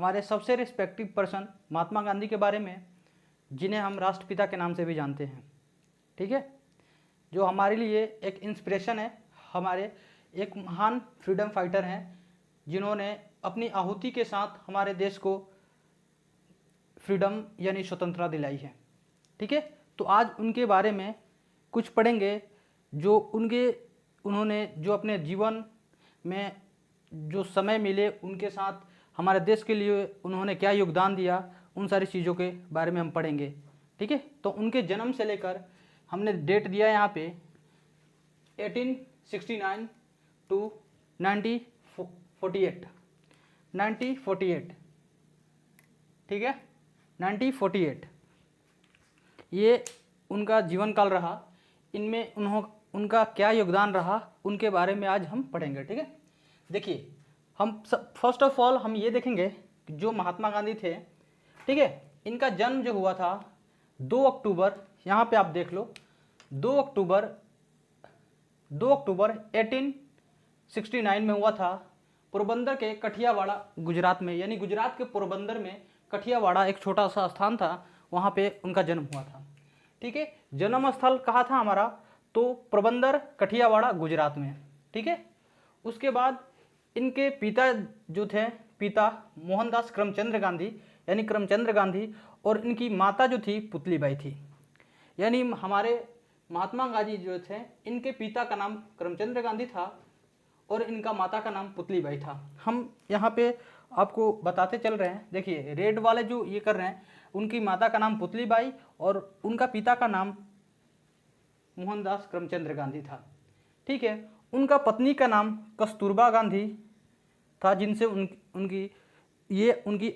हमारे सबसे respective person Mahatma Gandhi के बारे में, जिन्हें हम राष्ट्रपिता के नाम से भी जानते हैं। ठीक है, जो हमारे लिए एक इंस्पिरेशन है, हमारे एक महान फ्रीडम फाइटर हैं, जिन्होंने अपनी आहुति के साथ हमारे देश को फ्रीडम यानी स्वतंत्रता दिलाई है। ठीक है, तो आज उनके बारे में कुछ पढ़ेंगे, जो उन्होंने जो अपने जीवन में जो समय मिले उनके साथ हमारे देश के लिए उन्होंने क्या योगदान दिया, उन सारी चीज़ों के बारे में हम पढ़ेंगे। ठीक है, तो उनके जन्म से लेकर हमने डेट दिया है यहाँ पे 1869 टू 1948। ठीक है, 1948 ये उनका जीवन काल रहा। इनमें उनका क्या योगदान रहा, उनके बारे में आज हम पढ़ेंगे। ठीक है, देखिए हम फर्स्ट ऑफ ऑल हम ये देखेंगे कि जो महात्मा गांधी थे, ठीक है, इनका जन्म जो हुआ था 2 अक्टूबर, यहाँ पे आप देख लो 2 अक्टूबर 1869 में हुआ था। पोरबंदर के कठियावाड़ा गुजरात में, यानी गुजरात के पोरबंदर में कठियावाड़ा एक छोटा सा स्थान था, वहाँ पे उनका जन्म हुआ था। ठीक है, जन्म स्थल कहाँ था हमारा, तो पोरबंदर कठियावाड़ा गुजरात में। ठीक है, उसके बाद इनके पिता जो थे, पिता मोहनदास करमचंद गांधी यानी करमचंद गांधी, और इनकी माता जो थी पुतलीबाई थी। यानी हमारे महात्मा गांधी जो थे, इनके पिता का नाम करमचंद गांधी था और इनका माता का नाम पुतलीबाई था। हम यहाँ पे आपको बताते चल रहे हैं। देखिए रेड वाले जो ये कर रहे हैं, उनकी माता का नाम पुतलीबाई और उनका पिता का नाम मोहनदास करमचंद गांधी था। ठीक है, उनका पत्नी का नाम कस्तूरबा गांधी था, जिनसे उनकी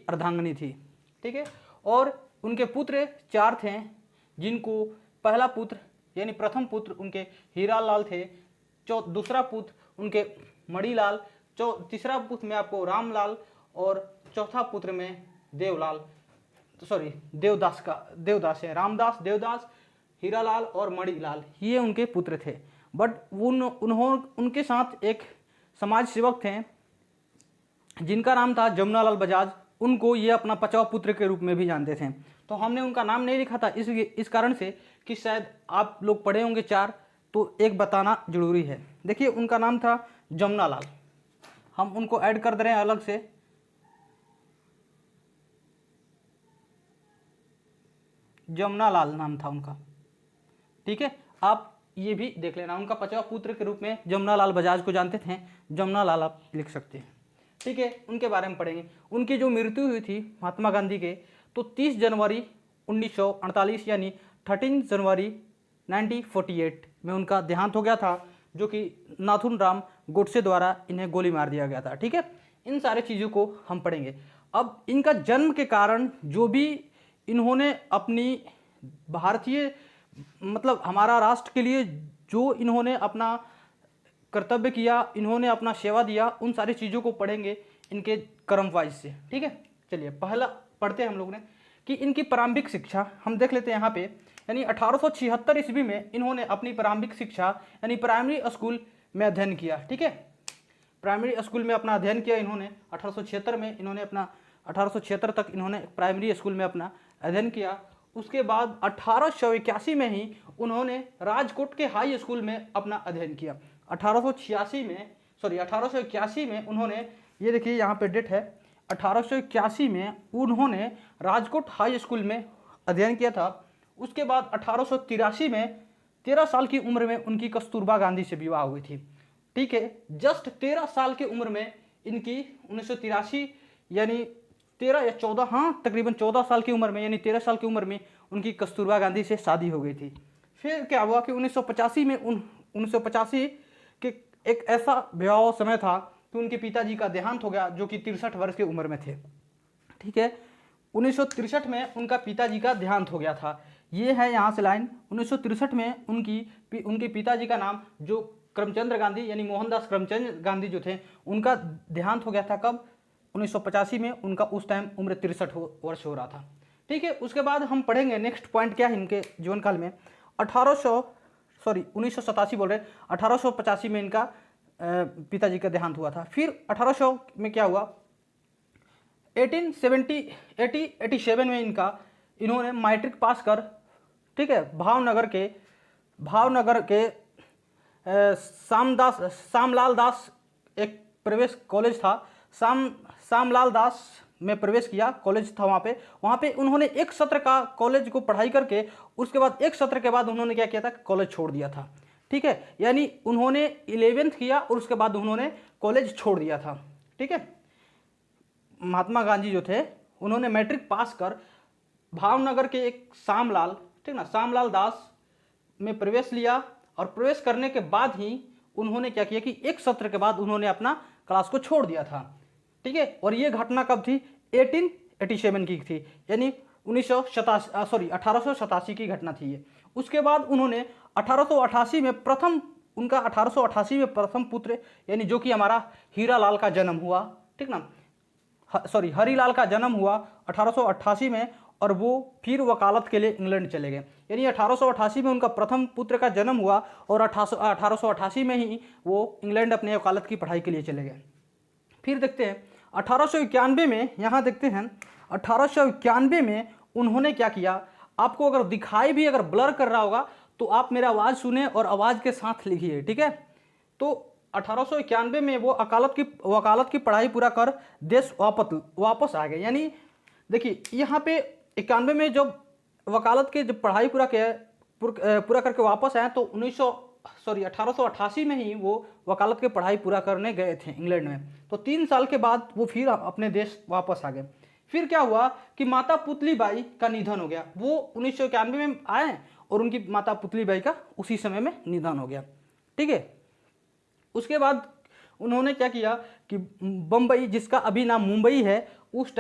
अर्धांगिनी थी। ठीक है, और उनके पुत्र 4 थे, जिनको पहला पुत्र यानी प्रथम पुत्र उनके हीरालाल थे, दूसरा पुत्र उनके मणिलाल, तीसरा पुत्र में आपको रामलाल, और चौथा पुत्र में देवदास है, रामदास, देवदास, हीरालाल और मणिलाल, ये उनके पुत्र थे। बट उनके साथ एक समाज सेवक थे जिनका नाम था जमुनालाल बजाज। उनको ये अपना 5वां पुत्र के रूप में भी जानते थे। तो हमने उनका नाम नहीं लिखा था इस कारण से कि शायद आप लोग पढ़े होंगे 4, तो एक बताना जरूरी है। देखिए उनका नाम था जमुनालाल, हम उनको ऐड कर दे रहे हैं अलग से। जमुनालाल नाम था उनका। ठीक है, आप ये भी देख लेना, उनका 5वां पुत्र के रूप में जमुनालाल बजाज को जानते थे, जमुनालाल आप लिख सकते हैं। ठीक है, उनके बारे में पढ़ेंगे। उनकी जो मृत्यु हुई थी महात्मा गांधी के, तो 30 जनवरी 1948 यानी 13 जनवरी 1948 में उनका देहांत हो गया था, जो कि नाथुराम गोडसे द्वारा इन्हें गोली मार दिया गया था। ठीक है, इन सारे चीज़ों को हम पढ़ेंगे। अब इनका जन्म के कारण जो भी इन्होंने अपनी भारतीय मतलब हमारा राष्ट्र के लिए जो इन्होंने अपना कर्तव्य किया, इन्होंने अपना सेवा दिया, उन सारी चीज़ों को पढ़ेंगे इनके कर्म वाइज से। ठीक है, चलिए पहला पढ़ते हैं हम लोग ने कि इनकी प्रारंभिक शिक्षा हम देख लेते हैं यहाँ पे। यानी 1876 ईस्वी में इन्होंने अपनी प्रारंभिक शिक्षा यानी प्राइमरी स्कूल में अध्ययन किया। ठीक है, प्राइमरी स्कूल में अपना अध्ययन किया इन्होंने 1876 में। इन्होंने अपना 1876 तक इन्होंने प्राइमरी स्कूल में अपना अध्ययन किया। उसके बाद 1881 में ही उन्होंने राजकोट के हाई स्कूल में अपना अध्ययन किया। 1881 में उन्होंने, ये देखिए यहाँ पे डेट है, 1881 में उन्होंने राजकोट हाई स्कूल में अध्ययन किया था। उसके बाद 1883 में 13 साल की उम्र में उनकी कस्तूरबा गांधी से विवाह हुई थी। ठीक है, जस्ट 13 साल की उम्र में इनकी 1983 यानी 13 या 14, हाँ तकरीबन 14 साल की उम्र में यानी 13 साल की उम्र में उनकी कस्तूरबा गांधी से शादी हो गई थी। फिर क्या हुआ कि 1985 के एक ऐसा भयावह समय था कि उनके पिताजी का देहांत हो गया, जो कि 63 वर्ष की उम्र में थे। ठीक है, 1963 में उनका पिताजी का देहांत हो गया था। ये है यहाँ से लाइन, 1963 में उनके पिताजी का नाम जो करमचंद गांधी यानी मोहनदास करमचंद गांधी जो थे, उनका देहांत हो गया था। कब? 1985 में। उनका उस टाइम उम्र 63 वर्ष हो रहा था। ठीक है, उसके बाद हम पढ़ेंगे नेक्स्ट पॉइंट क्या है इनके जीवन काल में। 1987 बोल रहे, 1885 में इनका पिताजी का देहांत हुआ था। फिर 1800 में क्या हुआ, 1870 87 में इन्होंने मैट्रिक पास कर, ठीक है, भावनगर के सामलाल दास एक प्रवेश कॉलेज था, सामलाल दास में प्रवेश किया, कॉलेज था वहाँ पे उन्होंने एक सत्र का कॉलेज को पढ़ाई करके उसके बाद एक सत्र के बाद उन्होंने क्या किया था, कॉलेज छोड़ दिया था। ठीक है, यानी उन्होंने 11th किया और उसके बाद उन्होंने कॉलेज छोड़ दिया था। ठीक है, महात्मा गांधी जो थे उन्होंने मैट्रिक पास कर भावनगर के एक सामलाल, ठीक ना, सामलाल दास में प्रवेश लिया और प्रवेश करने के बाद ही उन्होंने क्या किया कि एक सत्र के बाद उन्होंने अपना क्लास को छोड़ दिया था। ठीक है, और ये घटना कब थी, 1887 की थी, यानी 1887 की घटना थी ये। उसके बाद उन्होंने 1888 में प्रथम पुत्र, यानी जो कि हमारा हीरालाल का जन्म हुआ, ठीक ना, हरिलाल का जन्म हुआ 1888 में, और वो फिर वकालत के लिए इंग्लैंड चले गए। यानी 1888 में उनका प्रथम पुत्र का जन्म हुआ और 1888 में ही वो इंग्लैंड अपने वकालत की पढ़ाई के लिए चले गए। फिर देखते हैं 1891 में, यहाँ देखते हैं 1891 में उन्होंने क्या किया, आपको अगर दिखाई भी अगर ब्लर कर रहा होगा तो आप मेरा आवाज़ सुने और आवाज़ के साथ लिखिए। ठीक है, तो 1891 में वो वकालत की पढ़ाई पूरा कर देश वापस आ गए। यानी देखिए यहाँ पे 91 में जब वकालत के जब पढ़ाई पूरा करके वापस आए तो 1888 में ही वो वकालत की पढ़ाई पूरा करने गए थे इंग्लैंड में। तो 3 साल के बाद वो फिर अपने देश वापस आ गए। फिर क्या हुआ कि माता पुतली बाई का निधन हो गया। वो 1991 में आए और उनकी माता पुतली बाई का उसी समय में निधन हो गया। ठीक है, उसके बाद उन्होंने क्या किया कि बम्बई, जिसका अभी नाम मुंबई है, उस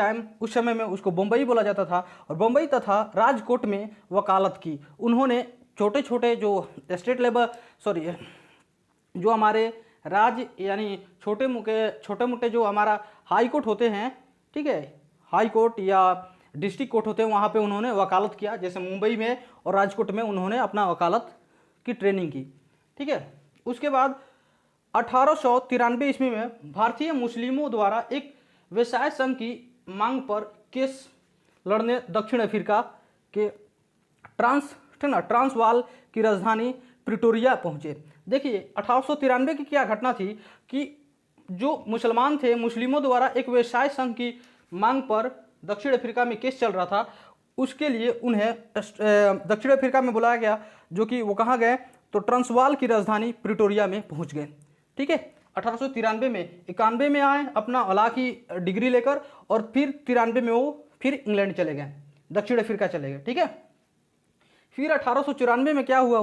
समय में उसको बम्बई बोला जाता था, और बम्बई तथा राजकोट में वकालत की। उन्होंने छोटे छोटे जो स्टेट लेवल जो हमारे राज्य यानी छोटे मोटे जो हमारा हाई कोर्ट होते हैं, ठीक है, हाई कोर्ट या डिस्ट्रिक्ट कोर्ट होते हैं, वहाँ पे उन्होंने वकालत किया। जैसे मुंबई में और राजकोट में उन्होंने अपना वकालत की ट्रेनिंग की। ठीक है, उसके बाद 1893 ईस्वी में भारतीय मुस्लिमों द्वारा एक व्यवसाय संघ की मांग पर केस लड़ने दक्षिण अफ्रीका के ट्रांसवाल की राजधानी प्रिटोरिया पहुंचे। देखिए 1893 की क्या घटना थी कि जो मुसलमान थे, मुस्लिमों द्वारा एक व्यवसाय संघ की मांग पर दक्षिण अफ्रीका में केस चल रहा था। उसके लिए उन्हें दक्षिण अफ्रीका में बुलाया गया, जो कि वो कहाँ गए तो ट्रांसवाल की राजधानी प्रिटोरिया में पहुंच गए। ठीक है, 1893 में 91 में आए अपना लॉ की डिग्री लेकर, और फिर 93 में वो फिर इंग्लैंड चले गए, दक्षिण अफ्रीका चले गए। ठीक है, फिर 1894 में क्या हुआ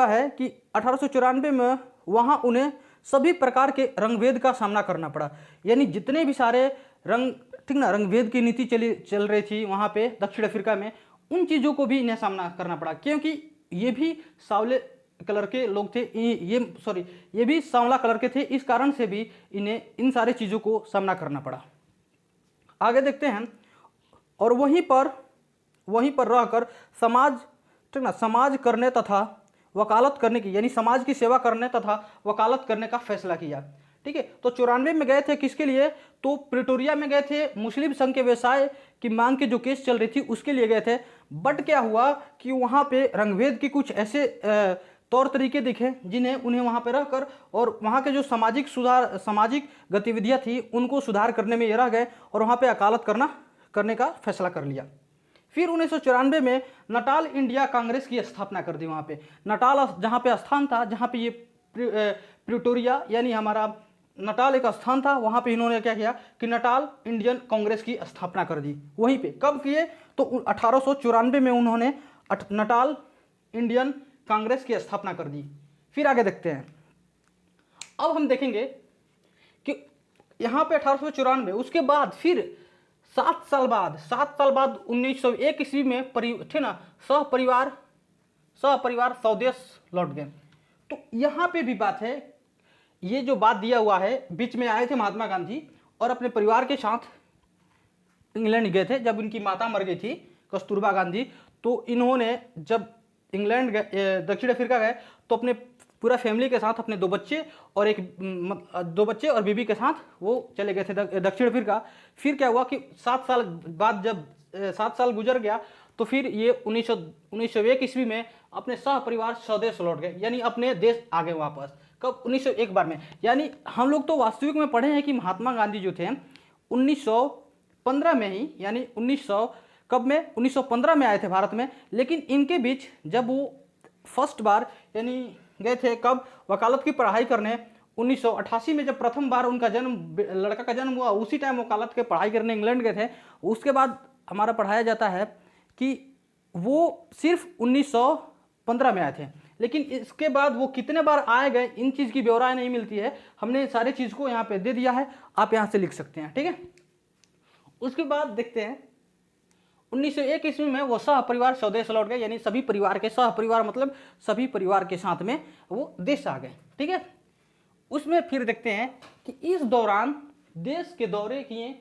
है कि 1894 में वहाँ उन्हें सभी प्रकार के रंगभेद का सामना करना पड़ा। यानी जितने भी सारे रंगभेद की नीति चल रही थी वहाँ पे दक्षिण अफ्रीका में, उन चीज़ों को भी इन्हें सामना करना पड़ा, क्योंकि ये भी सावले कलर के लोग थे, ये भी सांवला कलर के थे। इस कारण से भी इन्हें इन सारी चीज़ों को सामना करना पड़ा। आगे देखते हैं, और वहीं पर रहकर समाज करने तथा वकालत करने की, यानी समाज की सेवा करने तथा वकालत करने का फैसला किया। ठीक है, तो 94 में गए थे किसके लिए, तो प्रिटोरिया में गए थे, मुस्लिम संघ के व्यवसाय की मांग के जो केस चल रही थी उसके लिए गए थे। बट क्या हुआ कि वहाँ पे रंगभेद के कुछ ऐसे तौर तरीके दिखे जिन्हें उन्हें वहाँ पे रहकर और वहाँ के जो सामाजिक गतिविधियाँ थी उनको सुधार करने में ये रह गए, और वहाँ पे वकालत करने का फैसला कर लिया। फिर 1994 में नटाल इंडिया कांग्रेस की स्थापना कर दी। वहाँ पे नटाल जहाँ पे स्थान था, जहाँ पे ये प्रिटोरिया यानी हमारा नटाल एक स्थान था, वहाँ पे इन्होंने क्या किया कि नटाल इंडियन कांग्रेस की स्थापना कर दी। वहीं पे कब किए तो 1894 में उन्होंने नटाल इंडियन कांग्रेस की स्थापना कर दी। फिर आगे देखते हैं, अब हम देखेंगे कि यहाँ पे 1894, उसके बाद फिर 7 साल बाद 1901 ईस्वी में सपरिवार स्वदेश लौट गए। तो यहाँ पे भी बात है, ये जो बात दिया हुआ है, बीच में आए थे महात्मा गांधी और अपने परिवार के साथ इंग्लैंड गए थे जब इनकी माता मर गई थी कस्तूरबा गांधी। तो इन्होंने जब इंग्लैंड गए, दक्षिण अफ्रीका गए, तो अपने पूरा फैमिली के साथ अपने 2 बच्चे और 2 बच्चे और बीबी के साथ वो चले गए थे दक्षिण अफ्रीका। फिर क्या हुआ कि 7 साल बाद जब 7 साल गुजर गया तो फिर ये 1901 ईस्वी में अपने सह परिवार स्वदेश लौट गए, यानी अपने देश आ गए वापस। कब? 1901 बार में। यानी हम लोग तो वास्तविक में पढ़े हैं कि महात्मा गांधी जो थे 1915 में ही, यानी 1900 कब में 1915 में आए थे भारत में। लेकिन इनके बीच जब वो फर्स्ट बार यानी गए थे कब वकालत की पढ़ाई करने, 1988 में जब प्रथम बार उनका लड़का का जन्म हुआ, उसी टाइम वकालत के पढ़ाई करने इंग्लैंड गए थे। उसके बाद हमारा पढ़ाया जाता है कि वो सिर्फ 1915 में आए थे। लेकिन इसके बाद वो कितने बार आए गए इन चीज़ की ब्यौरा नहीं मिलती है। हमने सारी चीज़ को यहाँ पे दे दिया है, आप यहाँ से लिख सकते हैं, ठीक है। उसके बाद देखते हैं 1901 ईस्वी में वो सह परिवार स्वदेश लौट गए, यानी सभी परिवार के, सह परिवार मतलब सभी परिवार के साथ में वो देश आ गए, ठीक है। उसमें फिर देखते हैं कि इस दौरान देश के दौरे किए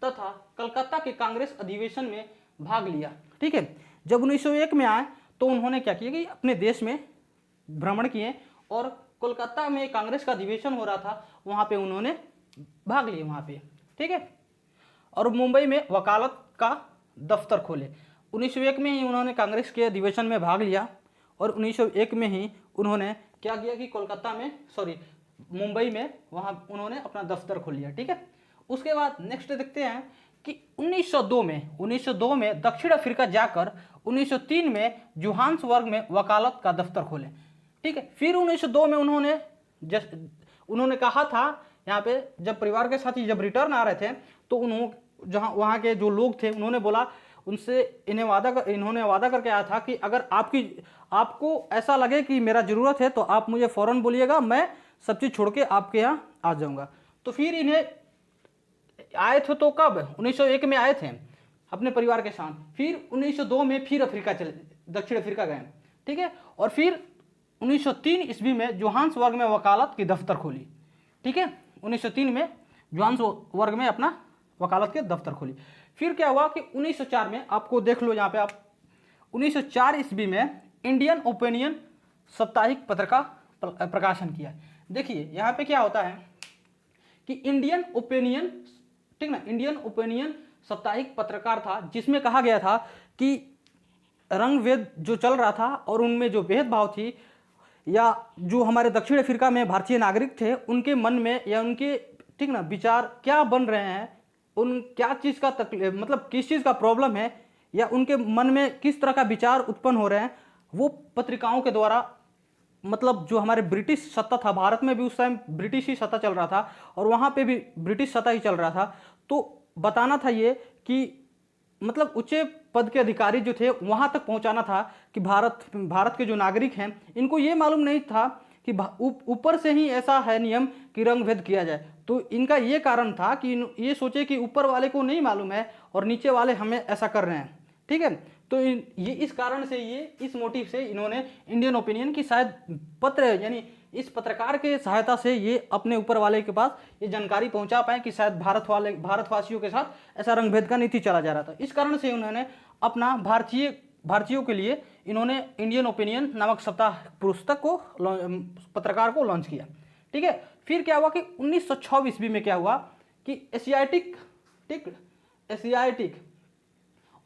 तथा कलकत्ता के कांग्रेस अधिवेशन में भाग लिया, ठीक है। जब 1901 में आए तो उन्होंने क्या किया कि अपने देश में भ्रमण किए और कोलकाता में कांग्रेस का अधिवेशन हो रहा था, वहाँ पे उन्होंने भाग लिए वहाँ पे, ठीक है। और मुंबई में वकालत का दफ्तर खोले। 1901 में ही उन्होंने कांग्रेस के अधिवेशन में भाग लिया और 1901 में ही उन्होंने क्या किया कि मुंबई में वहाँ उन्होंने अपना दफ्तर खोल लिया, ठीक है। उसके बाद नेक्स्ट देखते हैं कि 1902 में दक्षिण अफ्रीका जाकर 1903 में जोहान्सबर्ग में वकालत का दफ्तर खोले, ठीक है। फिर 1902 में उन्होंने कहा था यहाँ पे, जब परिवार के साथ ही जब रिटर्न आ रहे थे तो वहाँ के जो लोग थे उन्होंने बोला उनसे, इन्होंने वादा करके आया था कि अगर आपको ऐसा लगे कि मेरा ज़रूरत है तो आप मुझे फ़ौरन बोलिएगा, मैं सब चीज़ छोड़ के आपके यहाँ आ जाऊँगा। तो फिर इन्हें आए थे तो कब? 1901 में आए थे अपने परिवार के साथ। फिर 1902 में फिर दक्षिण अफ्रीका गए, ठीक है। और फिर 1903 ईस्वी में जोहान्सबर्ग में वकालत की दफ्तर खोली, ठीक है। 1903 में जोहान्सबर्ग में अपना वकालत के दफ्तर खोली। फिर क्या हुआ कि 1904 में, आपको देख लो यहाँ पे आप, 1904 ईस्वी में इंडियन ओपिनियन साप्ताहिक पत्र का प्रकाशन किया। देखिए यहाँ पे क्या होता है कि इंडियन ओपिनियन, ठीक ना, इंडियन ओपिनियन साप्ताहिक पत्रकार था जिसमें कहा गया था कि रंगभेद जो चल रहा था और उनमें जो भेदभाव थी, या जो हमारे दक्षिण अफ्रीका में भारतीय नागरिक थे उनके मन में या उनके, ठीक ना, विचार क्या बन रहे हैं, उन क्या चीज़ का मतलब किस चीज़ का प्रॉब्लम है, या उनके मन में किस तरह का विचार उत्पन्न हो रहे हैं, वो पत्रिकाओं के द्वारा, मतलब जो हमारे ब्रिटिश सत्ता था, भारत में भी उस टाइम ब्रिटिश ही सत्ता चल रहा था और वहाँ पे भी ब्रिटिश सत्ता ही चल रहा था, तो बताना था ये कि मतलब उच्च पद के अधिकारी जो थे वहाँ तक पहुँचाना था कि भारत के जो नागरिक हैं इनको ये मालूम नहीं था कि ऊपर से ही ऐसा है नियम कि रंग भेद किया जाए। तो इनका ये कारण था कि ये सोचे कि ऊपर वाले को नहीं मालूम है और नीचे वाले हमें ऐसा कर रहे हैं, ठीक है। तो ये इस कारण से, ये इस मोटिव से इन्होंने इंडियन ओपिनियन की शायद पत्र, यानी इस पत्रकार के सहायता से ये अपने ऊपर वाले के पास ये जानकारी पहुंचा पाए कि शायद भारतवासियों के साथ ऐसा रंगभेद का नीति चला जा रहा था। इस कारण से उन्होंने अपना भारतीयों के लिए इन्होंने इंडियन ओपिनियन नामक सप्ताह पुस्तक को, पत्रकार को लॉन्च किया, ठीक है। फिर क्या हुआ कि 1906 ईस्वी में क्या हुआ कि एशियाटिक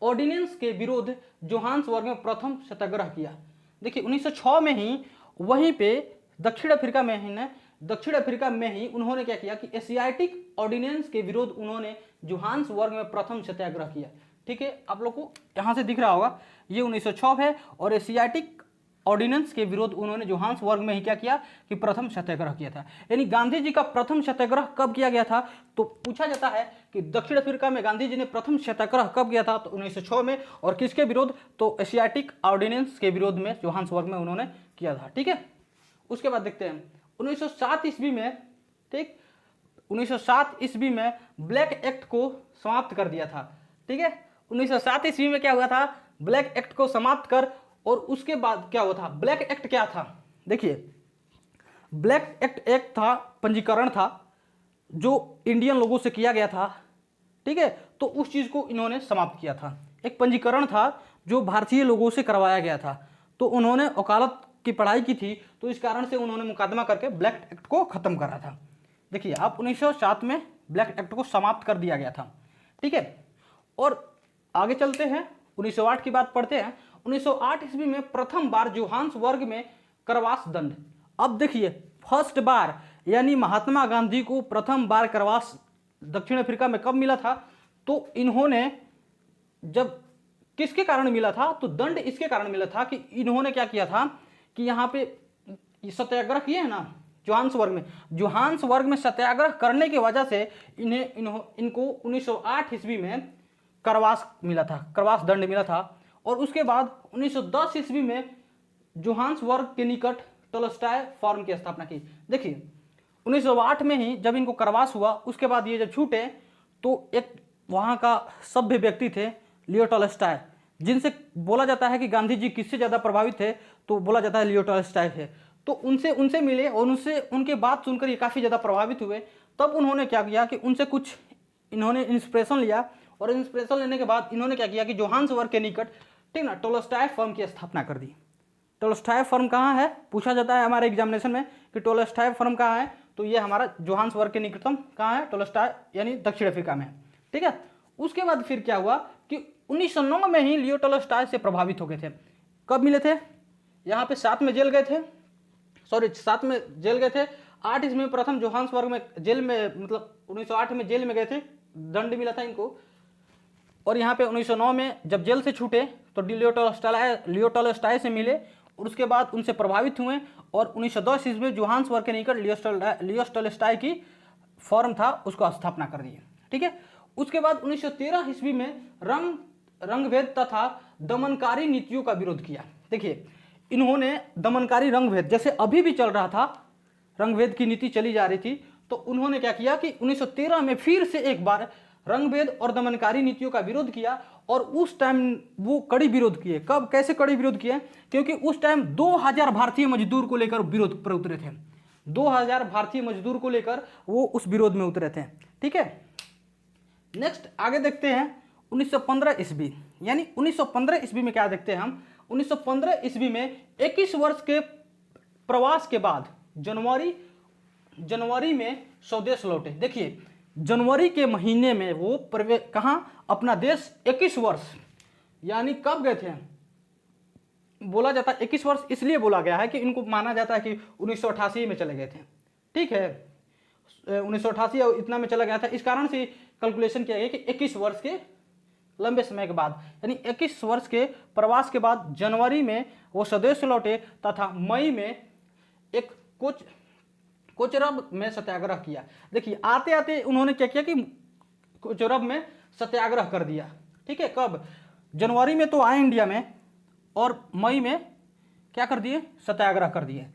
ऑर्डिनेंस के विरुद्ध जोहान्सबर्ग में प्रथम सत्याग्रह किया। देखिए 1906 में ही वहीं पे दक्षिण अफ्रीका में ही उन्होंने क्या किया कि एशियाटिक ऑर्डिनेंस के विरुद्ध उन्होंने जोहान्सबर्ग में प्रथम सत्याग्रह किया, ठीक है। आप लोग को यहाँ से दिख रहा होगा ये 1906 है और एशियाटिक ऑर्डिनेंस के विरुद्ध उन्होंने जोहान्सबर्ग में ही क्या किया कि प्रथम सत्याग्रह किया था। यानी गांधी जी का प्रथम सत्याग्रह कब किया गया था, तो पूछा जाता है कि दक्षिण अफ्रीका में गांधी जी ने प्रथम सत्याग्रह कब किया था, तो 1906 में, और किसके विरुद्ध, तो एशियाटिक ऑर्डिनेंस के विरुद्ध में जोहान्सबर्ग में उन्होंने किया था, ठीक है। उसके बाद देखते हैं 1907 ईस्वी में, ठीक, 1907 ईस्वी में ब्लैक एक्ट को समाप्त कर दिया था, ठीक है। 1907 ईस्वी में क्या हुआ था, ब्लैक एक्ट को समाप्त कर, और उसके बाद क्या हुआ था, ब्लैक एक्ट क्या था, देखिए ब्लैक एक्ट एक था, पंजीकरण था जो इंडियन लोगों से किया गया था, ठीक है। तो उस चीज़ को इन्होंने समाप्त किया था। एक पंजीकरण था जो भारतीय लोगों से करवाया गया था, तो उन्होंने वकालत की पढ़ाई की थी, तो इस कारण से उन्होंने मुकदमा करके ब्लैक एक्ट को खत्म करा था। देखिए अब 1907 में ब्लैक एक्ट को समाप्त कर दिया गया था। ठीक है, और आगे चलते हैं, 1908 की बात पढ़ते हैं। 1908 ईस्वी में प्रथम बार जोहान्सबर्ग में करवास दंड। अब देखिए फर्स्ट बार यानी महात्मा गांधी को प्रथम बार करवास दक्षिण अफ्रीका में कब मिला था, तो इन्होंने जब किसके कारण मिला था, तो दंड इसके कारण मिला था कि इन्होंने क्या किया था कि यहाँ पे सत्याग्रह किए हैं ना जोहान्सबर्ग में। जोहान्सबर्ग में सत्याग्रह करने की वजह से इनको 1908 ईस्वी में करवास मिला था, करवास दंड मिला था। और उसके बाद 1910 ईस्वी में जोहान्सबर्ग के निकट टोल्स्टॉय फॉर्म की स्थापना की। देखिए 1908 में ही जब इनको करवास हुआ, उसके बाद ये जब छूटे तो एक वहाँ का सभ्य व्यक्ति थे लियो टोल्स्टॉय, जिनसे बोला जाता है कि गांधी जी किससे ज़्यादा प्रभावित थे, तो बोला जाता है लियो टोल्स्टॉय थे। तो उनसे मिले और उनके बात सुनकर ये काफ़ी ज़्यादा प्रभावित हुए। तब उन्होंने क्या किया कि उनसे कुछ इन्होंने इंस्पिरेशन लिया, और इंस्पिरेशन लेने के बाद इन्होंने क्या किया कि जोहान्सबर्ग के निकट, ठीक ना, टोल्स्टॉय फर्म की स्थापना कर दी। टोल्स्टॉय फर्म कहाँ है, पूछा जाता है हमारे एग्जामिनेशन में कि टोल्स्टॉय फर्म कहाँ है, तो ये हमारा जोहान्सबर्ग के निकटतम कहाँ है, टोल्स्टॉय यानी दक्षिण अफ्रीका में। ठीक है, उसके बाद फिर क्या हुआ कि 1909 में ही लियो टोल्स्टॉय से प्रभावित हो गए थे। कब मिले थे, यहाँ पे 7 में जेल गए थे, 7 में जेल गए थे। 8 ईस्वी में प्रथम जोहान्सबर्ग में जेल में, मतलब 1908 में जेल में गए थे, दंड मिला था इनको। और यहाँ पे 1909 में जब जेल से छूटे तो लियो टोल्स्टॉय से मिले, और उसके बाद उनसे प्रभावित हुए, और 1910 ईस्वी में जोहान्सबर्ग के निकट लियो टोल्स्टॉय की फॉर्म था उसको स्थापना कर दी। ठीक है, उसके बाद 1913 ईस्वी में रंगभेद तथा दमनकारी नीतियों का विरोध किया। देखिए इन्होंने दमनकारी रंगभेद, जैसे अभी भी चल रहा था, रंगभेद की नीति चली जा रही थी, तो उन्होंने क्या किया कि 1913 में फिर से एक बार रंगभेद और दमनकारी नीतियों का विरोध किया। और उस टाइम वो कड़ी विरोध किए। कब, कैसे कड़ी विरोध किए, क्योंकि उस टाइम 2000 भारतीय मजदूर को लेकर विरोध पर उतरे थे। 2000 भारतीय मजदूर को लेकर वो उस विरोध में उतरे थे। ठीक है, नेक्स्ट आगे देखते हैं 1915 ईस्वी, यानी 1915 ईस्वी में क्या देखते हैं हम, 1915 ईस्वी में 21 वर्ष के प्रवास के बाद जनवरी में स्वदेश लौटे। देखिए जनवरी के महीने में वो कहाँ, अपना देश 21 वर्ष, यानी कब गए थे, बोला जाता है 21 वर्ष इसलिए बोला गया है कि इनको माना जाता है कि 1988 में चले गए थे। ठीक है, 1988 इतना में चला गया था, इस कारण से कैलकुलेशन किया गया कि 21 वर्ष के लंबे समय के बाद, यानी 21 वर्ष के प्रवास के बाद जनवरी में वो स्वदेश लौटे तथा मई में एक कोचरब में सत्याग्रह किया। देखिए आते आते उन्होंने क्या किया कि कोचरब में सत्याग्रह कर दिया। ठीक है, कब, जनवरी में तो आए इंडिया में, और मई में क्या कर दिए, सत्याग्रह कर दिए।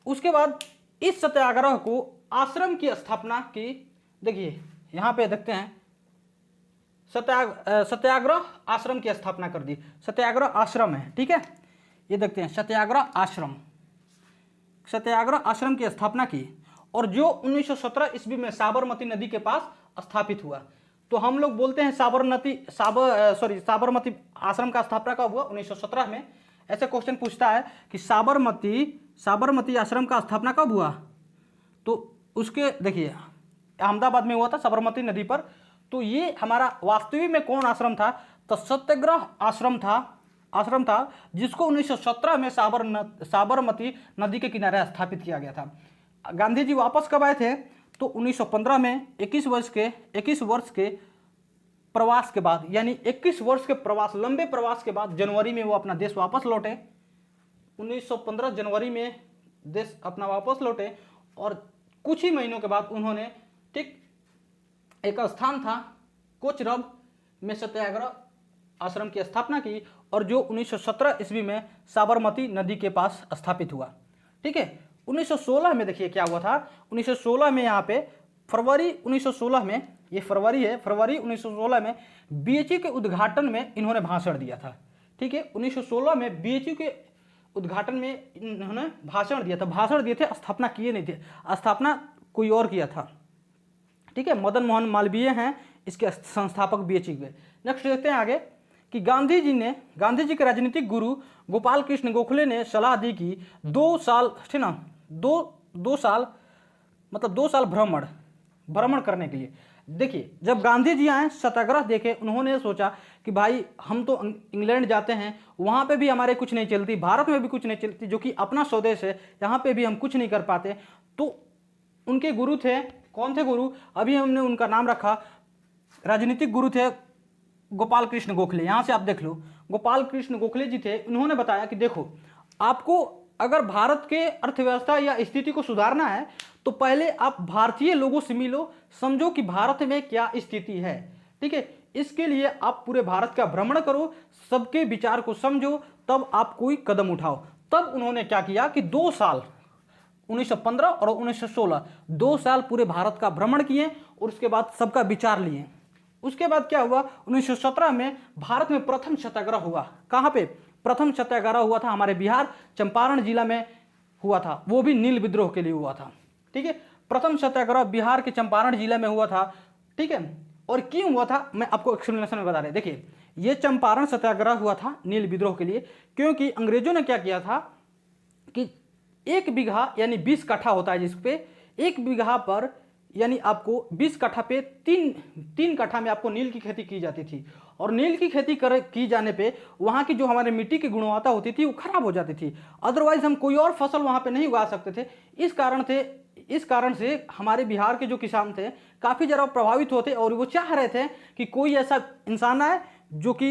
उसके बाद इस सत्याग्रह को आश्रम की स्थापना की। देखिए यहाँ पे देखते हैं सत्याग्रह आश्रम की स्थापना कर दी। सत्याग्रह आश्रम है, ठीक है, ये देखते हैं सत्याग्रह आश्रम की स्थापना की, और जो 1917 ईस्वी में साबरमती नदी के पास स्थापित हुआ। तो हम लोग बोलते हैं साबरमती आश्रम का स्थापना कब हुआ, 1917 में। ऐसे क्वेश्चन पूछता है कि साबरमती आश्रम का स्थापना कब हुआ, तो उसके देखिए अहमदाबाद में हुआ था, साबरमती नदी पर। तो ये हमारा वास्तविक में कौन आश्रम था, तो सत्याग्रह आश्रम था जिसको 1917 में साबरमती नदी के किनारे स्थापित किया गया था। गांधी जी वापस कब आए थे, तो 1915 में 21 वर्ष के प्रवास के बाद, यानी 21 वर्ष के प्रवास, लंबे प्रवास के बाद जनवरी में वो अपना देश वापस लौटे। 1915 जनवरी में देश अपना वापस लौटे, और कुछ ही महीनों के बाद उन्होंने ठीक एक स्थान था कोचरब में सत्याग्रह आश्रम की स्थापना की, और जो 1917 ईस्वी में साबरमती नदी के पास स्थापित हुआ। ठीक है, 1916 में देखिए क्या हुआ था, 1916 में यहाँ पे फरवरी 1916 में, ये फरवरी है, फरवरी 1916 में बीएचयू के उद्घाटन में इन्होंने भाषण दिया था। ठीक है, 1916 में बीएचयू के उद्घाटन में इन्होंने भाषण दिया थे, स्थापना किए नहीं थे, स्थापना कोई और किया था। ठीक है, मदन मोहन मालवीय हैं इसके संस्थापक बीएचयू के। नेक्स्ट देखते हैं आगे कि गांधी जी के राजनीतिक गुरु गोपाल कृष्ण गोखले ने सलाह दी कि 2 साल, ठीक ना, 2 साल मतलब 2 साल भ्रमण करने के लिए। देखिए, जब गांधी जी आए, सत्याग्रह देखे, उन्होंने सोचा कि भाई हम तो इंग्लैंड जाते हैं, वहाँ पे भी हमारे कुछ नहीं चलती, भारत में भी कुछ नहीं चलती, जो कि अपना स्वदेश है, यहाँ पे भी हम कुछ नहीं कर पाते। तो उनके गुरु थे, कौन थे गुरु, अभी हमने उनका नाम रखा, राजनीतिक गुरु थे गोपाल कृष्ण गोखले। यहाँ से आप देख लो, गोपाल कृष्ण गोखले जी थे। उन्होंने बताया कि देखो, आपको अगर भारत के अर्थव्यवस्था या स्थिति को सुधारना है तो पहले आप भारतीय लोगों से मिलो, समझो कि भारत में क्या स्थिति है, ठीक है। इसके लिए आप पूरे भारत का भ्रमण करो, सबके विचार को समझो, तब आप कोई कदम उठाओ। तब उन्होंने क्या किया कि 2 साल 1915 और 1916 2 साल पूरे भारत का भ्रमण किए और उसके बाद सबका विचार लिए। उसके बाद क्या हुआ, 1917 में भारत में प्रथम सत्याग्रह हुआ। कहाँ पे प्रथम सत्याग्रह हुआ था? हमारे बिहार चंपारण जिला में हुआ था, वो भी नील विद्रोह के लिए हुआ था, ठीक है। प्रथम सत्याग्रह बिहार के चंपारण जिले में हुआ था, ठीक है। और क्यों हुआ था मैं आपको एक्सप्लेनेशन में बता रहे। देखिए, ये चंपारण सत्याग्रह हुआ था नील विद्रोह के लिए, क्योंकि अंग्रेजों ने क्या किया था कि 1 बीघा यानी 20 कट्ठा होता है, जिस पे 1 बीघा पर यानी आपको 20 कट्ठा पे 3 कट्ठा में आपको नील की खेती की जाती थी। और नील की खेती की जाने पे वहाँ की जो हमारे मिट्टी की गुणवत्ता होती थी वो खराब हो जाती थी, अदरवाइज हम कोई और फसल वहाँ पे नहीं उगा सकते थे। इस कारण से हमारे बिहार के जो किसान थे काफ़ी ज़्यादा प्रभावित होते और वो चाह रहे थे कि कोई ऐसा इंसान आए जो कि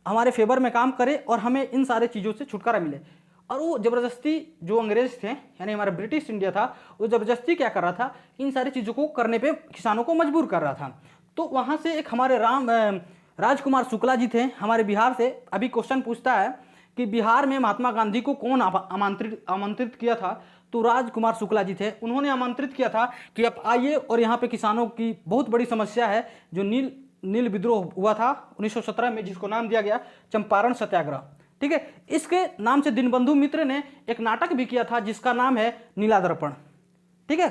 हमारे फेवर में काम करे और हमें इन सारे चीज़ों से छुटकारा मिले। और वो ज़बरदस्ती, जो अंग्रेज थे यानी हमारा ब्रिटिश इंडिया था, वो ज़बरदस्ती क्या कर रहा था, इन सारी चीज़ों को करने पे किसानों को मजबूर कर रहा था। तो वहाँ से एक हमारे राजकुमार शुक्ला जी थे हमारे बिहार से। अभी क्वेश्चन पूछता है कि बिहार में महात्मा गांधी को कौन आमंत्रित किया था, तो राजकुमार शुक्ला जी थे। उन्होंने आमंत्रित किया था कि आप आइए और यहाँ पे किसानों की बहुत बड़ी समस्या है, जो नील विद्रोह हुआ था 1917 में, जिसको नाम दिया गया चंपारण सत्याग्रह, ठीक है। इसके नाम से दीनबंधु मित्र ने एक नाटक भी किया था जिसका नाम है नीलादर्पण, ठीक है।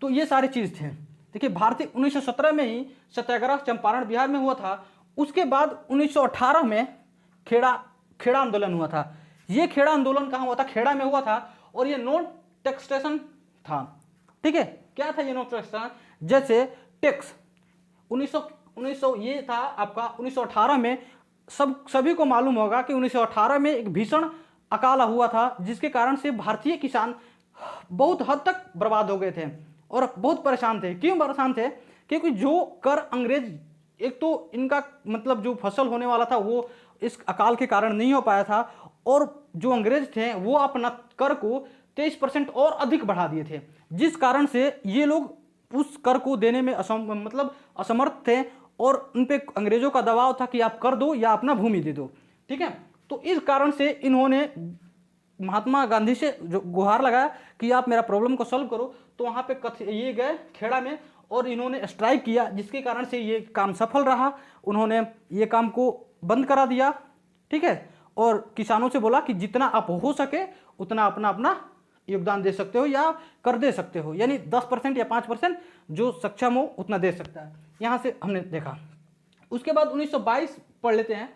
तो ये सारी चीज़ थे। देखिए, भारतीय 1917 में ही सत्याग्रह चंपारण बिहार में हुआ था। उसके बाद 1918 में खेड़ा आंदोलन हुआ था। ये खेड़ा आंदोलन कहाँ हुआ था? खेड़ा में हुआ था। और ये नो टैक्सेशन था, ठीक है। क्या था ये नो टैक्सेशन? जैसे टैक्स 1900 ये था आपका 1918 में। सभी को मालूम होगा कि 1918 में एक भीषण अकाल हुआ था, जिसके कारण से भारतीय किसान बहुत हद तक बर्बाद हो गए थे और बहुत परेशान थे। क्यों परेशान थे? क्योंकि जो कर अंग्रेज, एक तो इनका मतलब जो फसल होने वाला था वो इस अकाल के कारण नहीं हो पाया था, और जो अंग्रेज थे वो अपना कर को 23% और अधिक बढ़ा दिए थे, जिस कारण से ये लोग उस कर को देने में असमर्थ थे और उन पे अंग्रेजों का दबाव था कि आप कर दो या अपना भूमि दे दो, ठीक है। तो इस कारण से इन्होंने महात्मा गांधी से जो गुहार लगाया कि आप मेरा प्रॉब्लम को सॉल्व करो। तो वहाँ पे ये गए खेड़ा में और इन्होंने स्ट्राइक किया, जिसके कारण से ये काम सफल रहा। उन्होंने ये काम को बंद करा दिया, ठीक है। और किसानों से बोला कि जितना आप हो सके उतना अपना योगदान दे सकते हो या कर दे सकते हो, यानी 10% या 5% जो सक्षम हो उतना दे सकता है। यहाँ से हमने देखा। उसके बाद 1922 पढ़ लेते हैं।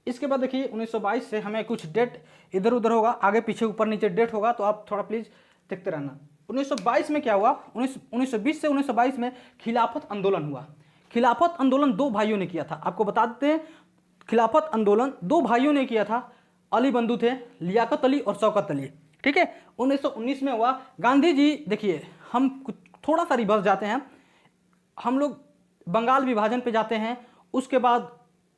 इसके बाद देखिए 1922 से हमें कुछ डेट इधर उधर होगा, आगे पीछे ऊपर नीचे डेट होगा, तो आप थोड़ा प्लीज़ देखते रहना। 1922 में क्या हुआ? 1920 से 1922 में खिलाफत आंदोलन हुआ। खिलाफत आंदोलन 2 भाइयों ने किया था। आपको बता देते हैं, खिलाफत आंदोलन 2 भाइयों ने किया था। अली बंधु थे, लियाकत अली और शौकत अली, ठीक है। 1919 में हुआ। गांधी जी, देखिए हम थोड़ा सा रिवर्स जाते हैं, हम लोग बंगाल विभाजन पे जाते हैं। उसके बाद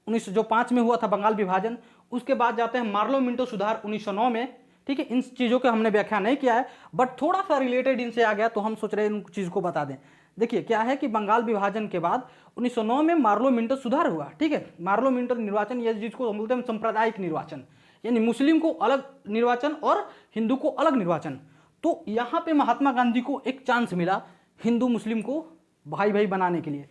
1905 में हुआ था बंगाल विभाजन। उसके बाद जाते हैं मार्लो मिंटो सुधार 1909 में, ठीक है। इन चीज़ों के हमने व्याख्या नहीं किया है, बट थोड़ा सा रिलेटेड इनसे आ गया तो हम सोच रहे हैं इन चीज़ को बता दें। देखिए क्या है कि बंगाल विभाजन के बाद 1909 में मार्लो मिंटो सुधार हुआ, ठीक है। मार्लो मिंटो निर्वाचन, ये जिसको हम बोलते हैं सांप्रदायिक निर्वाचन, यानी मुस्लिम को अलग निर्वाचन और हिंदू को अलग निर्वाचन। तो यहाँ पे महात्मा गांधी को एक चांस मिला हिंदू मुस्लिम को भाई भाई बनाने के लिए।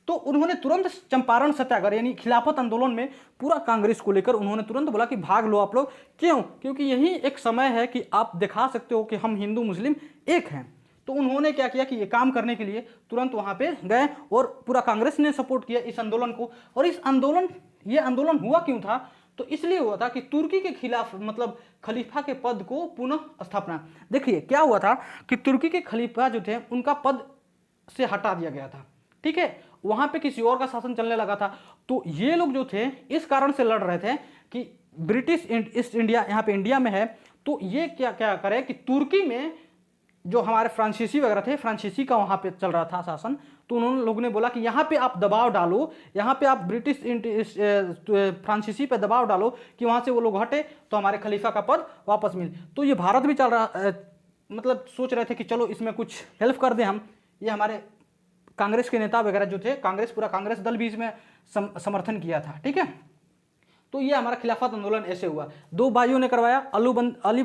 तो उन्होंने तुरंत चंपारण सत्याग्रह यानी खिलाफत आंदोलन में पूरा कांग्रेस को लेकर उन्होंने तुरंत बोला कि भाग लो आप लोग। क्यों? क्योंकि यही एक समय है कि आप दिखा सकते हो कि हम हिंदू मुस्लिम एक हैं। तो उन्होंने क्या किया कि ये काम करने के लिए तुरंत वहाँ पे गए और पूरा कांग्रेस ने सपोर्ट किया इस आंदोलन को। और ये आंदोलन हुआ क्यों था? तो इसलिए हुआ था कि तुर्की के खिलाफ मतलब खलीफा के पद को पुनः स्थापना। देखिए क्या हुआ था कि तुर्की के खलीफा जो थे उनका पद से हटा दिया गया था, ठीक है, वहां पे किसी और का शासन चलने लगा था। तो ये लोग जो थे इस कारण से लड़ रहे थे कि ब्रिटिश ईस्ट इंडिया यहाँ पे इंडिया में है, तो ये क्या क्या करे कि तुर्की में जो हमारे फ्रांसीसी वगैरह थे, फ्रांसीसी का वहाँ पे चल रहा था शासन, तो उन्होंने लोगों ने बोला कि यहाँ पे आप दबाव डालो, यहाँ पे आप ब्रिटिश फ्रांसीसी पे दबाव डालो कि वहाँ से वो लोग हटे तो हमारे खलीफा का पद वापस मिले। तो ये भारत भी चल रहा मतलब सोच रहे थे कि चलो इसमें कुछ हेल्प कर दें हम। ये हमारे कांग्रेस के नेता वगैरह जो थे, पूरा कांग्रेस दल भी इसमें समर्थन किया था, ठीक है। तो ये हमारा खिलाफत आंदोलन ऐसे हुआ, दो भाइयों ने करवाया, अली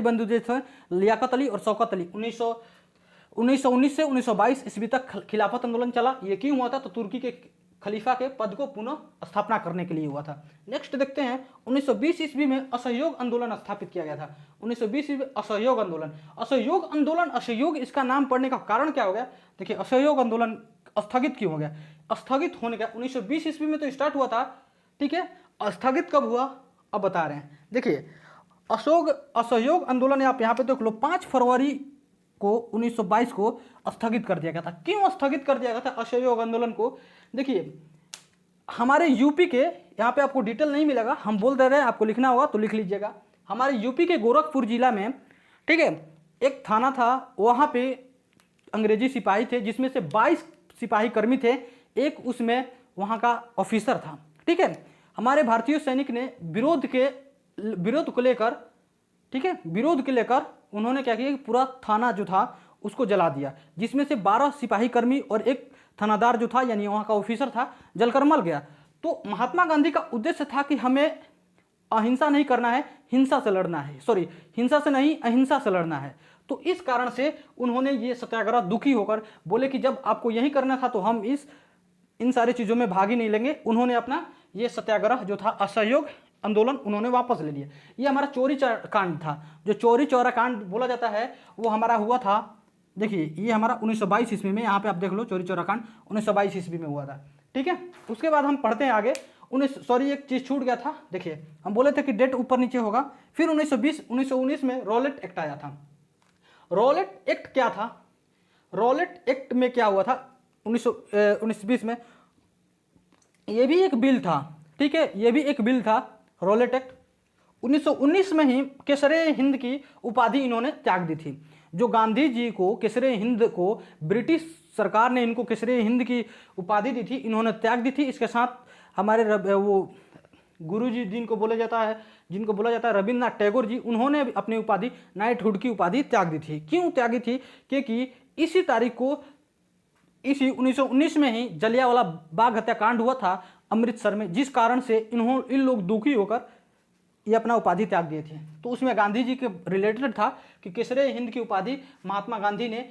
बंधु जो थे लियाकत अली और शौकत अली। 1919 से 1922 ईस्वी तक खिलाफत आंदोलन चला। ये क्यों हुआ था? तो तुर्की के खलीफा के पद को पुनः स्थापना करने के लिए हुआ था। नेक्स्ट देखते हैं 1920 ईस्वी में असहयोग आंदोलन स्थापित किया गया था। 1920 ईस्वी असहयोग आंदोलन असहयोग इसका नाम पड़ने का कारण क्या हो गया? देखिए असहयोग आंदोलन स्थगित क्यों हो गया? स्थगित होने का 1920 ईस्वी में तो स्टार्ट हुआ था, ठीक है, स्थगित कब हुआ अब बता रहे हैं। देखिए असहयोग आंदोलन आप यहाँ पे देख लो 5 फरवरी को 1922 को स्थगित कर दिया गया था। क्यों स्थगित कर दिया गया था असहयोग आंदोलन को? देखिए हमारे यूपी के, यहाँ पे आपको डिटेल नहीं मिलेगा, हम बोल दे रहे हैं, आपको लिखना होगा तो लिख लीजिएगा। हमारे यूपी के गोरखपुर जिला में, ठीक है, एक थाना था, वहाँ पे अंग्रेजी सिपाही थे जिसमें से 22 सिपाही कर्मी थे, एक उसमें वहाँ का ऑफिसर था, ठीक है। हमारे भारतीय सैनिक ने विरोध को लेकर, ठीक है, विरोध के लेकर उन्होंने क्या किया कि पूरा थाना जो था उसको जला दिया, जिसमें से 12 सिपाही कर्मी और एक थानादार जो था यानी वहाँ का ऑफिसर था जलकर मर गया। तो महात्मा गांधी का उद्देश्य था कि हमें अहिंसा नहीं करना है, हिंसा से लड़ना है, सॉरी हिंसा से नहीं अहिंसा से लड़ना है। तो इस कारण से उन्होंने ये सत्याग्रह दुखी होकर बोले कि जब आपको यही करना था तो हम इन सारी चीज़ों में भाग ही नहीं लेंगे। उन्होंने अपना ये सत्याग्रह जो था असहयोग आंदोलन उन्होंने वापस ले लिया। ये हमारा चौरी कांड था, जो चौरी चौरा कांड बोला जाता है वो हमारा हुआ था। देखिए ये हमारा 1922 ईस्वी में, यहाँ पे आप देख लो चौरी चौरा कांड 1922 ईस्वी में हुआ था, ठीक है। उसके बाद हम पढ़ते हैं आगे। एक चीज़ छूट गया था, देखिए हम बोले थे कि डेट ऊपर नीचे होगा। फिर 1919 में रॉलेट एक्ट आया था। रॉलेट एक्ट क्या था? रॉलेट एक्ट में क्या हुआ था 1920 में? ये भी एक बिल था, ठीक है, ये भी एक बिल था रॉलेट एक्ट। 1919 में ही केसरे हिंद की उपाधि इन्होंने त्याग दी थी। जो गांधी जी को केसरे हिंद को ब्रिटिश सरकार ने इनको केसरे हिंद की उपाधि दी थी, इन्होंने त्याग दी थी। इसके साथ हमारे वो गुरु जी जिनको बोला जाता है रविन्द्रनाथ टैगोर जी, उन्होंने अपनी उपाधि नाइटहुड की उपाधि त्याग दी थी। क्यों त्यागी थी? क्योंकि इसी तारीख को इसी 1919 में ही जलियांवाला बाग हत्याकांड हुआ था अमृतसर में, जिस कारण से इन लोग दुखी होकर ये अपना उपाधि त्याग दिए थे। तो उसमें गांधी जी के रिलेटेड था कि केसरे हिंद की उपाधि महात्मा गांधी ने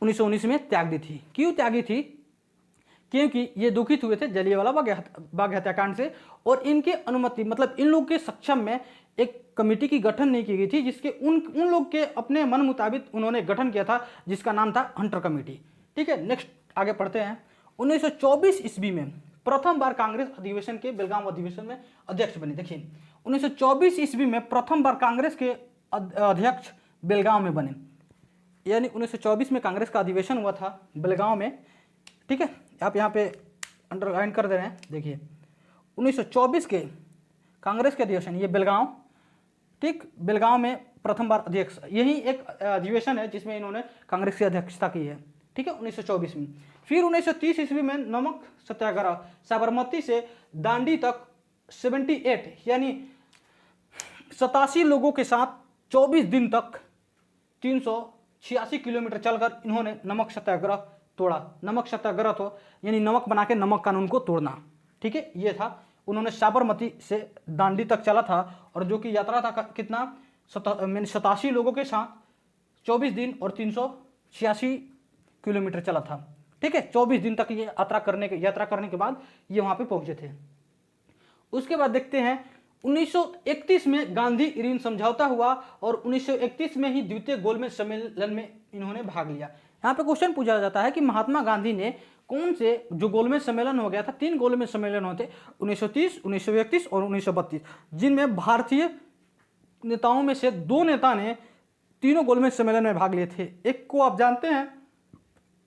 1919 में त्याग दी थी। क्यों त्यागी थी? क्योंकि ये दुखित हुए थे जलियांवाला बाग हत्याकांड से, और इनके अनुमति मतलब इन लोग के सक्षम में एक कमेटी की गठन नहीं की गई थी, जिसके उन लोग के अपने मन मुताबिक उन्होंने गठन किया था, जिसका नाम था हंटर कमेटी, ठीक है। नेक्स्ट आगे पढ़ते हैं। 1924 ईस्वी में प्रथम बार कांग्रेस अधिवेशन के बेलगाम अधिवेशन में अध्यक्ष बने। देखिए 1924 ईस्वी में प्रथम बार कांग्रेस के अध्यक्ष बेलगाम में बने, यानी 1924 में कांग्रेस का अधिवेशन हुआ था बेलगाम में, ठीक है। आप यहाँ पे अंडरलाइन कर दे रहे हैं। देखिए 1924 के कांग्रेस के अधिवेशन ये बेलगांव, ठीक, बेलगांव में प्रथम बार अध्यक्ष, यही एक अधिवेशन है जिसमें इन्होंने कांग्रेस की अध्यक्षता की है, ठीक है, 1924 में। फिर 1930 ईस्वी में नमक सत्याग्रह, साबरमती से दांडी तक 78 यानी 87 लोगों के साथ 24 दिन तक 386 किलोमीटर चलकर इन्होंने नमक सत्याग्रह तोड़ा। नमक सत्याग्रह तो यानी नमक बना के नमक कानून को तोड़ना, ठीक है, ये था। उन्होंने साबरमती से दांडी तक चला था, और जो कि यात्रा था कितना 87 लोगों के साथ 24 दिन और 386 किलोमीटर चला था, ठीक है। 24 दिन तक ये यात्रा करने के बाद ये वहाँ पे पहुँचे थे। उसके बाद देखते हैं 1931 में गांधी इरविन समझौता हुआ और 1931 में ही द्वितीय गोलमेज सम्मेलन में इन्होंने भाग लिया। यहाँ पे क्वेश्चन पूछा जाता है कि महात्मा गांधी ने कौन से जो गोलमेज सम्मेलन हो गया था, 3 गोलमेज सम्मेलन होते 1930, 1931 और 1932, जिनमें भारतीय नेताओं में से 2 नेता ने तीनों गोलमेज सम्मेलन में भाग लिए थे। एक को आप जानते हैं,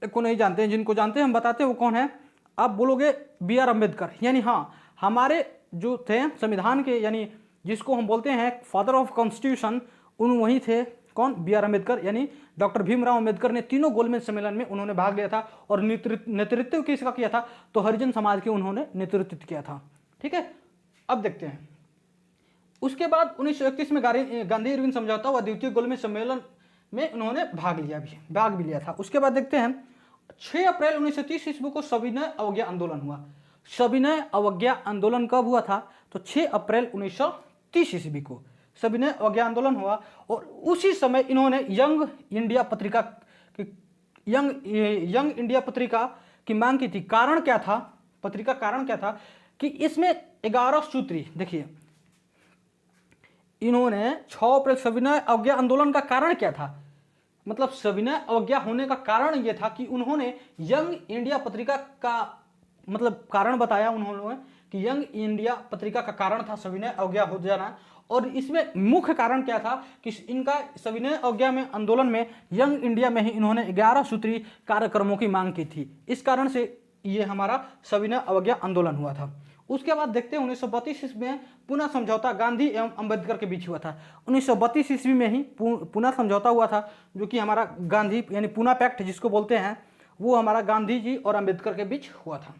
एक को नहीं जानते हैं। जिनको जानते हैं हम बताते हैं वो कौन है। आप बोलोगे BR अम्बेडकर, यानी हाँ, हमारे जो थे संविधान के, यानी जिसको हम बोलते हैं फादर ऑफ कॉन्स्टिट्यूशन, उन वही थे कौन, BR अम्बेडकर, यानी डॉक्टर भीमराव अम्बेडकर ने तीनों गोलमेज सम्मेलन में उन्होंने भाग लिया था। और नेतृत्व किसका किया था, तो हरिजन समाज के उन्होंने नेतृत्व किया था। ठीक है, अब देखते हैं उसके बाद 1931 में गांधी इरविन समझौता हुआ, द्वितीय गोलमेज सम्मेलन में उन्होंने भाग भी लिया था। उसके बाद देखते हैं 6 अप्रैल 1930 ईस्वी को सविनय अवज्ञा आंदोलन हुआ। सविनय अवज्ञा आंदोलन कब हुआ था, तो 6 अप्रैल 1930 ईस्वी को सविनय अवज्ञा आंदोलन हुआ। और उसी समय इन्होंने यंग इंडिया पत्रिका की मांग की थी। कारण क्या था, पत्रिका कारण क्या था कि इसमें 11 सूत्री, देखिए इन्होंने 6 अप्रैल सविनय अवज्ञा आंदोलन का कारण क्या था, मतलब सविनय अवज्ञा होने का कारण यह था कि उन्होंने यंग इंडिया पत्रिका का मतलब कारण बताया उन्होंने कि यंग इंडिया पत्रिका का कारण था सविनय अवज्ञा हो जाना। और इसमें मुख्य कारण क्या था कि इनका सविनय अवज्ञा में आंदोलन में यंग इंडिया में ही इन्होंने 11 सूत्री कार्यक्रमों की मांग की थी। इस कारण से ये हमारा सविनय अवज्ञा आंदोलन हुआ था। उसके बाद देखते हैं 1932 ईस्वी में पुनः समझौता गांधी एवं अंबेडकर के बीच हुआ था। 1932 ईस्वी में ही पुनः समझौता हुआ था, जो कि हमारा गांधी यानी पूना पैक्ट जिसको बोलते हैं, वो हमारा गांधी जी और अंबेडकर के बीच हुआ था।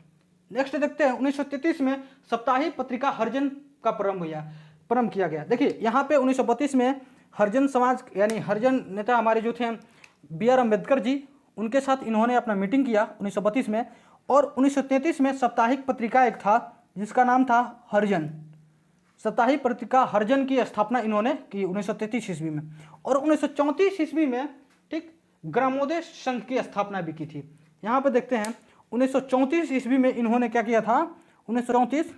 नेक्स्ट देखते हैं 1933 में साप्ताहिक पत्रिका हरिजन का प्रारंभ किया गया। देखिए यहाँ पे 1932 में हरिजन समाज यानी हरिजन नेता हमारे जो थे BR अम्बेडकर जी, उनके साथ इन्होंने अपना मीटिंग किया 1932 में। और 1933 में साप्ताहिक पत्रिका एक था जिसका नाम था हरिजन। साप्ताहिक पत्रिका हरिजन की स्थापना इन्होंने की 1933 ईस्वी में। और 1934 ईस्वी में ठीक ग्रामोदय संघ की स्थापना भी की थी। यहाँ पे देखते हैं 1934 ईस्वी में इन्होंने क्या किया था, 1934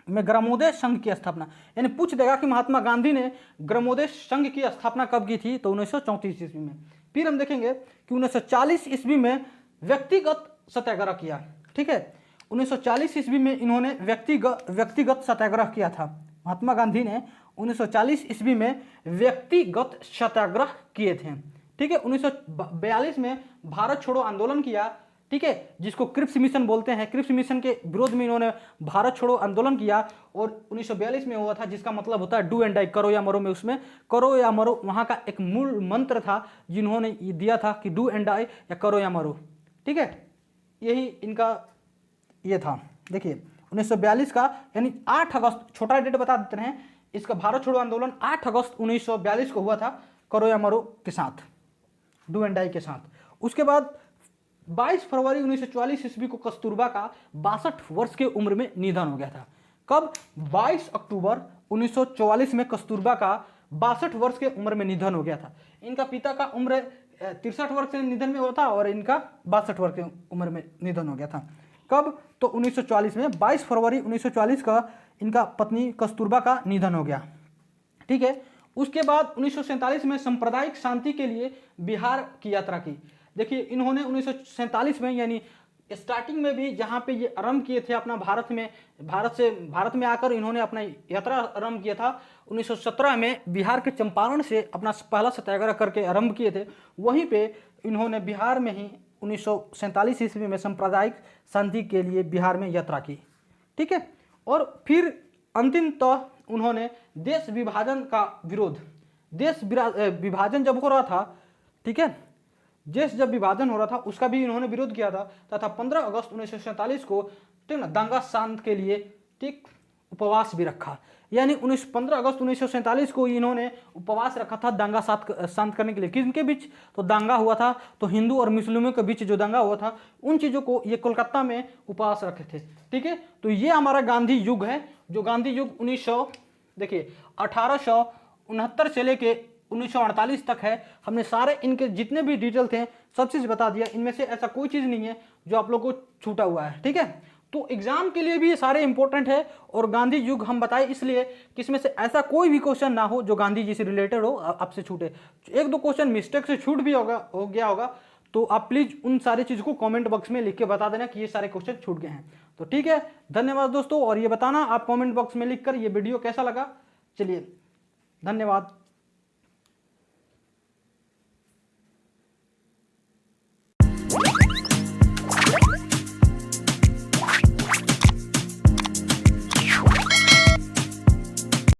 में ग्रामोदय संघ की स्थापना, यानी पूछ देगा कि महात्मा गांधी ने ग्रामोदय संघ की स्थापना कब की थी, तो 1934 ईस्वी में। फिर हम देखेंगे कि 1940 ईस्वी में व्यक्तिगत सत्याग्रह किया। ठीक है, 1940 ईस्वी में इन्होंने व्यक्तिगत सत्याग्रह किया था। महात्मा गांधी ने 1940 ईस्वी में व्यक्तिगत सत्याग्रह किए थे। ठीक है, 1942 में भारत छोड़ो आंदोलन किया। ठीक है, जिसको क्रिप्स मिशन बोलते हैं। क्रिप्स मिशन के विरोध में इन्होंने भारत छोड़ो आंदोलन किया। और 1942 में हुआ था, जिसका मतलब होता है डू एंड डाई, करो या मरो। में उसमें करो या मरो वहाँ का एक मूल मंत्र था जिन्होंने दिया था कि डू एंड डाई या करो या मरो। ठीक है, यही इनका ये था। देखिए 1942 का यानी 8 अगस्त, छोटा डेट बता देते हैं, इसका भारत छोड़ो आंदोलन 8 अगस्त 1942 को हुआ था, करो या मरो के साथ, डू एंड डाई के साथ। उसके बाद 22 फरवरी 1944 ईस्वी को कस्तूरबा का 62 वर्ष की उम्र में निधन हो गया था। कब, 22 अक्टूबर 1944 में कस्तूरबा का 62 वर्ष की उम्र में निधन हो गया था। इनका पिता का उम्र 63 वर्ष के निधन में हुआ था और इनका 62 वर्ष की उम्र में निधन हो गया था। कब, तो 1944 में 22 फरवरी 1944 का इनका पत्नी कस्तूरबा का निधन हो गया। ठीक है, उसके बाद 1947 में सांप्रदायिक शांति के लिए बिहार की यात्रा की। देखिए इन्होंने 1947 में यानी स्टार्टिंग में भी जहाँ पे ये आरंभ किए थे अपना भारत में आकर इन्होंने अपना यात्रा आरंभ किया था। 1917 में बिहार के चंपारण से अपना पहला सत्याग्रह करके आरंभ किए थे। वहीं पे इन्होंने बिहार में ही 1947 ईस्वी में सांप्रदायिक शांति के लिए बिहार में यात्रा की। ठीक है, और फिर अंतिमतः उन्होंने देश विभाजन का विरोध, देश विभाजन जब हो रहा था, ठीक है, देश जब विभाजन हो रहा था उसका भी इन्होंने विरोध किया था तथा 15 अगस्त 1947 को ठीक ना दंगा शांत के लिए ठीक उपवास भी रखा। यानी 15 अगस्त 1947 को इन्होंने उपवास रखा था दंगा शांत करने के लिए। किसके बीच, तो दंगा हुआ था, तो हिंदू और मुस्लिमों के बीच जो दंगा हुआ था उन चीज़ों को ये कोलकाता में उपवास रखे थे। ठीक है, तो ये हमारा गांधी युग है, जो गांधी युग 1869 से लेके 1948 तक है। हमने सारे इनके जितने भी डिटेल थे सब चीज़ बता दिया। इनमें से ऐसा कोई चीज़ नहीं है जो आप लोग को छूटा हुआ है। ठीक है, तो एग्जाम के लिए भी ये सारे इंपॉर्टेंट है। और गांधी युग हम बताए इसलिए कि इसमें से ऐसा कोई भी क्वेश्चन ना हो जो गांधी जी से रिलेटेड हो आपसे छूटे। एक दो क्वेश्चन मिस्टेक से छूट भी हो गया होगा तो आप प्लीज उन सारी चीज को कमेंट बॉक्स में लिख के बता देना कि ये सारे क्वेश्चन छूट गए हैं। तो ठीक है, धन्यवाद दोस्तों। और ये बताना आप कमेंट बॉक्स में लिखकर ये वीडियो कैसा लगा। चलिए, धन्यवाद।